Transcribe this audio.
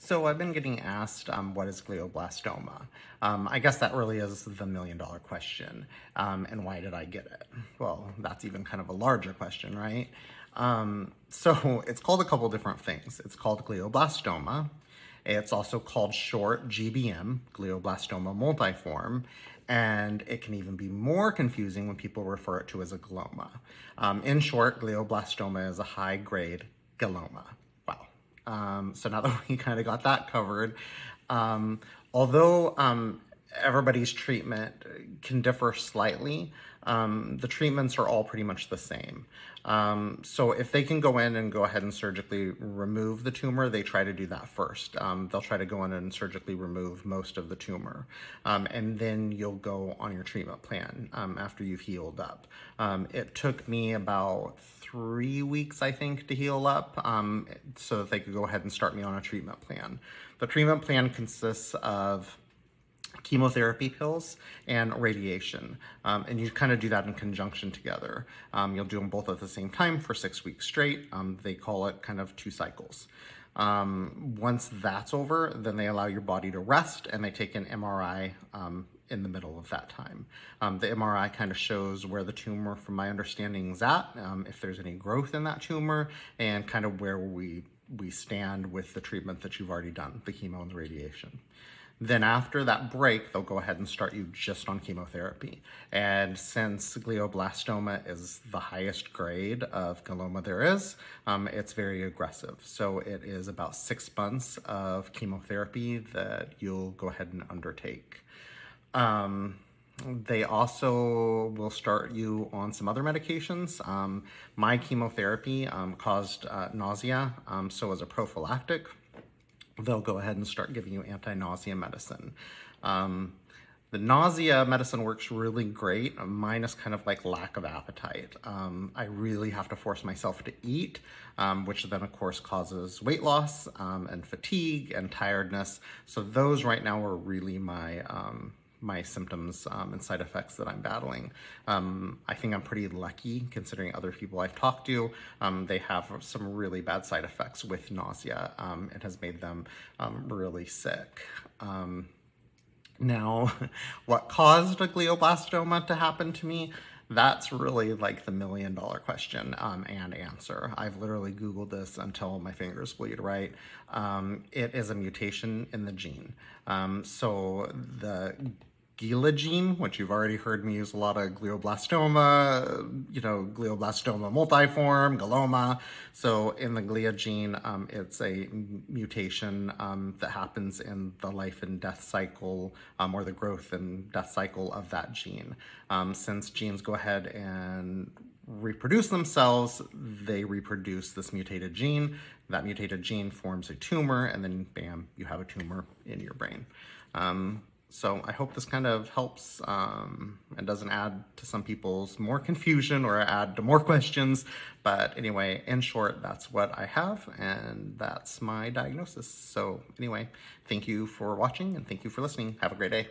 So I've been getting asked, what is glioblastoma? I guess that really is the million-dollar question. And why did I get it? Well, that's even kind of a larger question, right? So it's called a couple different things. It's called glioblastoma. It's also called short GBM, glioblastoma multiforme, and it can even be more confusing when people refer it to as a glioma. In short, glioblastoma is a high-grade glioma. Wow. So now that we kind of got that covered, although everybody's treatment can differ slightly, the treatments are all pretty much the same. So if they can go in and go ahead and surgically remove the tumor, they try to do that first. They'll try to go in and surgically remove most of the tumor. And then you'll go on your treatment plan after you've healed up. It took me about 3 weeks, I think, to heal up so that they could go ahead and start me on a treatment plan. The treatment plan consists of chemotherapy pills and radiation. And you kind of do that in conjunction together. You'll do them both at the same time for 6 weeks straight. They call it kind of 2 cycles. Once that's over, then they allow your body to rest and they take an MRI in the middle of that time. The MRI kind of shows where the tumor, from my understanding, is at, if there's any growth in that tumor, and kind of where we stand with the treatment that you've already done, the chemo and the radiation. Then after that break, they'll go ahead and start you just on chemotherapy. And since glioblastoma is the highest grade of glioma there is, it's very aggressive. So it is about 6 months of chemotherapy that you'll go ahead and undertake. They also will start you on some other medications. My chemotherapy caused nausea, so as a prophylactic, they'll go ahead and start giving you anti-nausea medicine. The nausea medicine works really great. Mine is kind of like lack of appetite. I really have to force myself to eat, which then of course causes weight loss and fatigue and tiredness. So those right now are really my symptoms and side effects that I'm battling. I think I'm pretty lucky considering other people I've talked to. They have some really bad side effects with nausea. It has made them really sick. Now, what caused a glioblastoma to happen to me? That's really like the million-dollar question and answer. I've literally Googled this until my fingers bleed, right? It is a mutation in the gene. So the Gila gene, which you've already heard me use a lot of glioblastoma, glioblastoma multiforme, glioma. So in the Glia gene, it's a mutation that happens in the life and death cycle or the growth and death cycle of that gene. Since genes go ahead and reproduce themselves, they reproduce this mutated gene. That mutated gene forms a tumor, and then bam, you have a tumor in your brain. So I hope this kind of helps and doesn't add to some people's more confusion or add to more questions. But anyway, in short, that's what I have, and that's my diagnosis. So anyway, thank you for watching and thank you for listening. Have a great day.